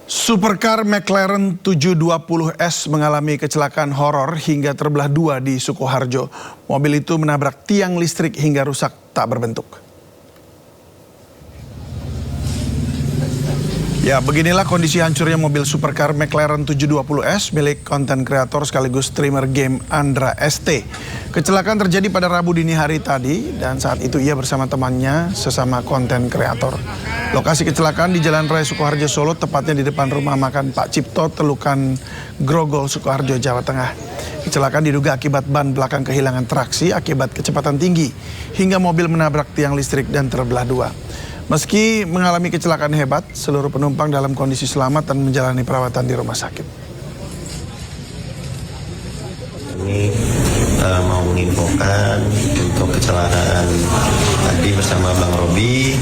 Supercar McLaren 720S mengalami kecelakaan horor hingga terbelah dua di Sukoharjo. Mobil itu menabrak tiang listrik hingga rusak tak berbentuk. Ya, beginilah kondisi hancurnya mobil supercar McLaren 720S milik konten kreator sekaligus streamer game Andra ST. Kecelakaan terjadi pada Rabu dini hari tadi dan saat itu ia bersama temannya sesama konten kreator. Lokasi kecelakaan di Jalan Raya Sukoharjo Solo, tepatnya di depan rumah makan Pak Cipto, Telukan Grogol, Sukoharjo, Jawa Tengah. Kecelakaan diduga akibat ban belakang kehilangan traksi akibat kecepatan tinggi hingga mobil menabrak tiang listrik dan terbelah dua. Meski mengalami kecelakaan hebat, seluruh penumpang dalam kondisi selamat dan menjalani perawatan di rumah sakit. Ini mau menginfokan untuk kecelakaan tadi bersama Bang Robi.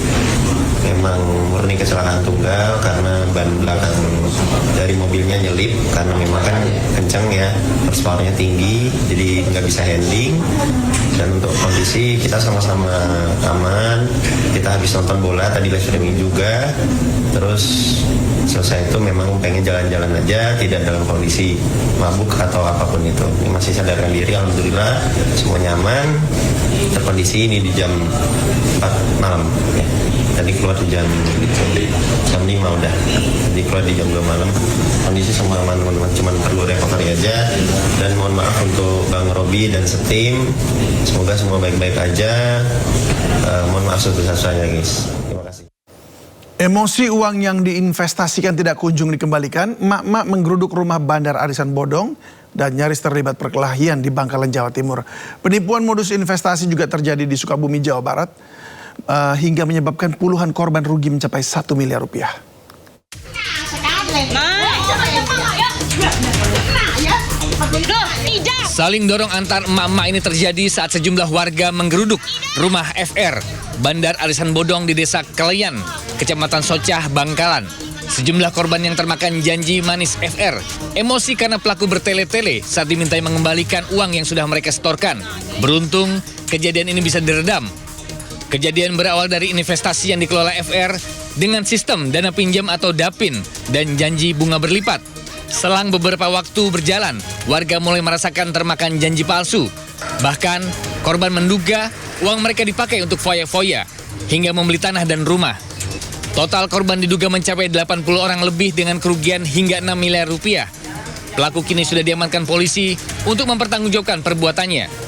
Memang murni kecelakaan tunggal karena ban belakang dari mobilnya nyelip karena memang kan kenceng ya, horsepowernya tinggi, jadi nggak bisa handling. Dan untuk kondisi kita sama-sama aman, kita habis nonton bola tadi live streaming juga, terus selesai itu memang pengen jalan-jalan aja, tidak dalam kondisi mabuk atau apapun itu. Ini masih sadarkan diri, alhamdulillah semuanya aman. Terkondisi ini di jam 4 malam ya. Tadi keluar di jam 5 udah, jadi keluar di jam 2 malam. Kondisi semua aman, cuma perlu recovery aja. Dan mohon maaf untuk Bang Robi dan setim, semoga semua baik-baik aja. Mohon maaf sebesar-besarnya guys. Terima kasih. Emosi uang yang diinvestasikan tidak kunjung dikembalikan, emak-emak menggeruduk rumah Bandar Arisan Bodong dan nyaris terlibat perkelahian di Bangkalan, Jawa Timur. Penipuan modus investasi juga terjadi di Sukabumi, Jawa Barat, hingga menyebabkan puluhan korban rugi mencapai 1 miliar rupiah. Saling dorong antar emak-emak ini terjadi saat sejumlah warga menggeruduk rumah FR, Bandar Arisan Bodong di Desa Keleyan, Kecamatan Socah, Bangkalan. Sejumlah korban yang termakan janji manis FR emosi karena pelaku bertele-tele saat dimintai mengembalikan uang yang sudah mereka setorkan. Beruntung, kejadian ini bisa diredam. Kejadian berawal dari investasi yang dikelola FR dengan sistem dana pinjam atau DAPIN dan janji bunga berlipat. Selang beberapa waktu berjalan, warga mulai merasakan termakan janji palsu. Bahkan, korban menduga uang mereka dipakai untuk foya-foya hingga membeli tanah dan rumah. Total korban diduga mencapai 80 orang lebih dengan kerugian hingga 6 miliar rupiah. Pelaku kini sudah diamankan polisi untuk mempertanggungjawabkan perbuatannya.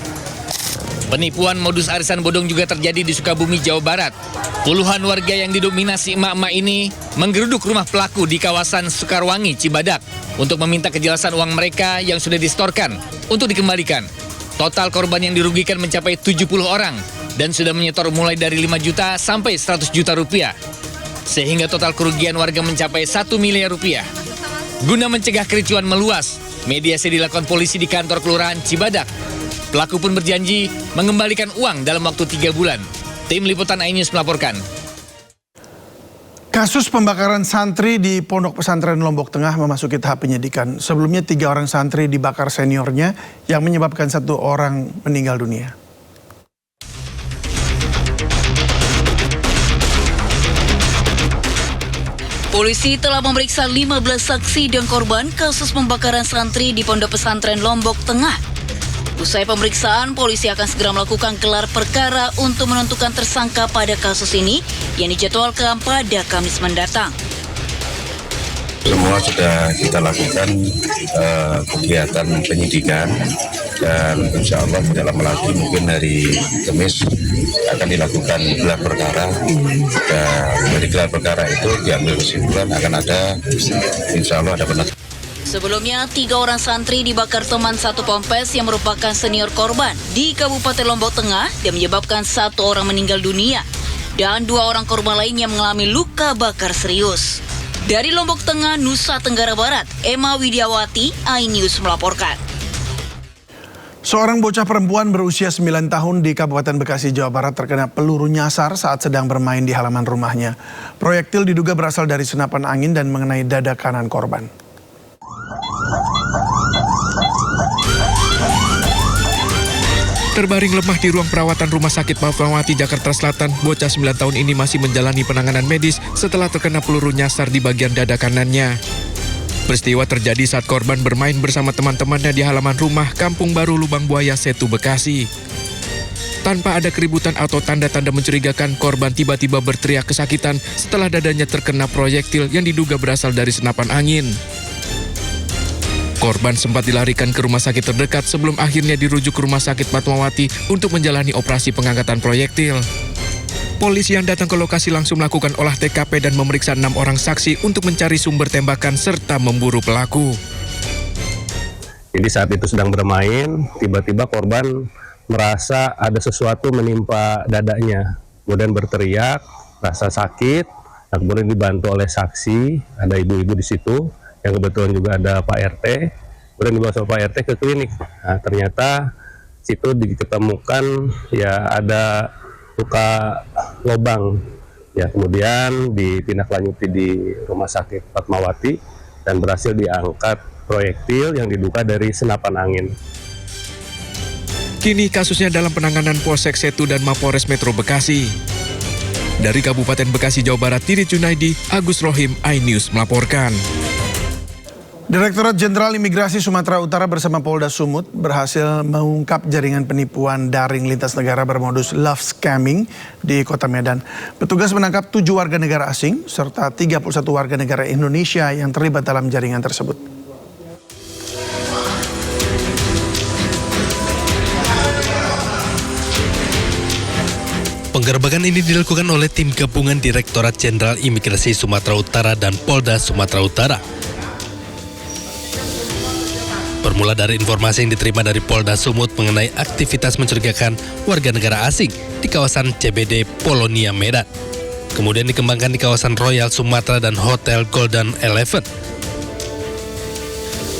Penipuan modus arisan bodong juga terjadi di Sukabumi, Jawa Barat. Puluhan warga yang didominasi emak-emak ini menggeruduk rumah pelaku di kawasan Sukarwangi, Cibadak untuk meminta kejelasan uang mereka yang sudah disetorkan untuk dikembalikan. Total korban yang dirugikan mencapai 70 orang dan sudah menyetor mulai dari 5 juta sampai 100 juta rupiah. Sehingga total kerugian warga mencapai 1 miliar rupiah. Guna mencegah kericuan meluas, mediasi dilakukan polisi di kantor kelurahan Cibadak. Pelaku pun berjanji mengembalikan uang dalam waktu 3 bulan. Tim Liputan iNews melaporkan. Kasus pembakaran santri di Pondok Pesantren Lombok Tengah memasuki tahap penyidikan. Sebelumnya 3 orang santri dibakar seniornya yang menyebabkan 1 orang meninggal dunia. Polisi telah memeriksa 15 saksi dan korban kasus pembakaran santri di Pondok Pesantren Lombok Tengah. Usai pemeriksaan, polisi akan segera melakukan gelar perkara untuk menentukan tersangka pada kasus ini yang dijadwalkan pada Kamis mendatang. Semua sudah kita lakukan kegiatan penyidikan dan insya Allah tidak lama lagi mungkin hari Kamis akan dilakukan gelar perkara dan dari gelar perkara itu diambil kesimpulan akan ada insya Allah ada penetapan. Sebelumnya, 3 orang santri dibakar teman satu pompes yang merupakan senior korban di Kabupaten Lombok Tengah dan menyebabkan 1 orang meninggal dunia dan 2 orang korban lainnya mengalami luka bakar serius. Dari Lombok Tengah, Nusa Tenggara Barat, Emma Widiawati, iNews melaporkan. Seorang bocah perempuan berusia 9 tahun di Kabupaten Bekasi, Jawa Barat terkena peluru nyasar saat sedang bermain di halaman rumahnya. Proyektil diduga berasal dari senapan angin dan mengenai dada kanan korban. Terbaring lemah di ruang perawatan Rumah Sakit Fatmawati, Jakarta Selatan, bocah 9 tahun ini masih menjalani penanganan medis setelah terkena peluru nyasar di bagian dada kanannya. Peristiwa terjadi saat korban bermain bersama teman-temannya di halaman rumah Kampung Baru Lubang Buaya, Setu, Bekasi. Tanpa ada keributan atau tanda-tanda mencurigakan, korban tiba-tiba berteriak kesakitan setelah dadanya terkena proyektil yang diduga berasal dari senapan angin. Korban sempat dilarikan ke rumah sakit terdekat sebelum akhirnya dirujuk ke Rumah Sakit Fatmawati untuk menjalani operasi pengangkatan proyektil. Polisi yang datang ke lokasi langsung melakukan olah TKP dan memeriksa 6 orang saksi untuk mencari sumber tembakan serta memburu pelaku. Jadi saat itu sedang bermain, tiba-tiba korban merasa ada sesuatu menimpa dadanya. Kemudian berteriak, rasa sakit, nah kemudian dibantu oleh saksi, ada ibu-ibu di situ, yang kebetulan juga ada Pak RT, kemudian dibawa sama Pak RT ke klinik. Nah, ternyata situ ditemukan ya ada luka lubang. Ya, kemudian ditindaklanjuti di Rumah Sakit Fatmawati dan berhasil diangkat proyektil yang diduga dari senapan angin. Kini kasusnya dalam penanganan Polsek Setu dan Mapolres Metro Bekasi. Dari Kabupaten Bekasi, Jawa Barat, Didit Junaidi, Agus Rohim, iNews melaporkan. Direktorat Jenderal Imigrasi Sumatera Utara bersama Polda Sumut berhasil mengungkap jaringan penipuan daring lintas negara bermodus love scamming di Kota Medan. Petugas menangkap 7 warga negara asing serta 31 warga negara Indonesia yang terlibat dalam jaringan tersebut. Penggerebekan ini dilakukan oleh tim gabungan Direktorat Jenderal Imigrasi Sumatera Utara dan Polda Sumatera Utara. Bermula dari informasi yang diterima dari Polda Sumut mengenai aktivitas mencurigakan warga negara asing di kawasan CBD Polonia Medan. Kemudian dikembangkan di kawasan Royal Sumatera dan Hotel Golden Elephant.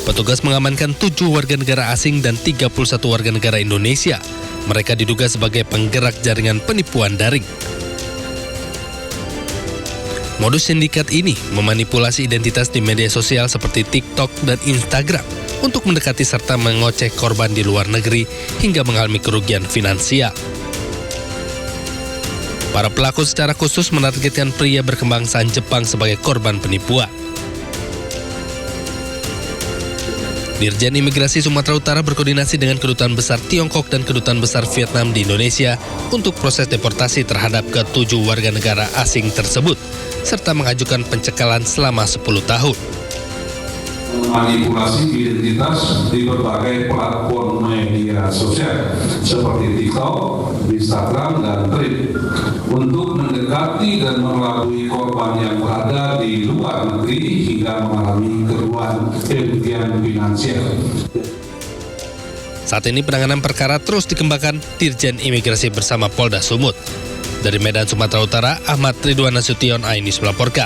Petugas mengamankan 7 warga negara asing dan 31 warga negara Indonesia. Mereka diduga sebagai penggerak jaringan penipuan daring. Modus sindikat ini memanipulasi identitas di media sosial seperti TikTok dan Instagram untuk mendekati serta mengoceh korban di luar negeri hingga mengalami kerugian finansial. Para pelaku secara khusus menargetkan pria berkebangsaan Jepang sebagai korban penipuan. Dirjen Imigrasi Sumatera Utara berkoordinasi dengan Kedutaan Besar Tiongkok dan Kedutaan Besar Vietnam di Indonesia untuk proses deportasi terhadap ke-7 warga negara asing tersebut, serta mengajukan pencekalan selama 10 tahun. Manipulasi identitas di berbagai platform media sosial seperti TikTok, Instagram, dan Threads untuk mendekati dan mengelabui korban yang berada di luar negeri hingga mengalami kerugian finansial. Saat ini penanganan perkara terus dikembangkan Dirjen Imigrasi bersama Polda Sumut. Dari Medan, Sumatera Utara, Ahmad Ridwan Nasution, iNews melaporkan.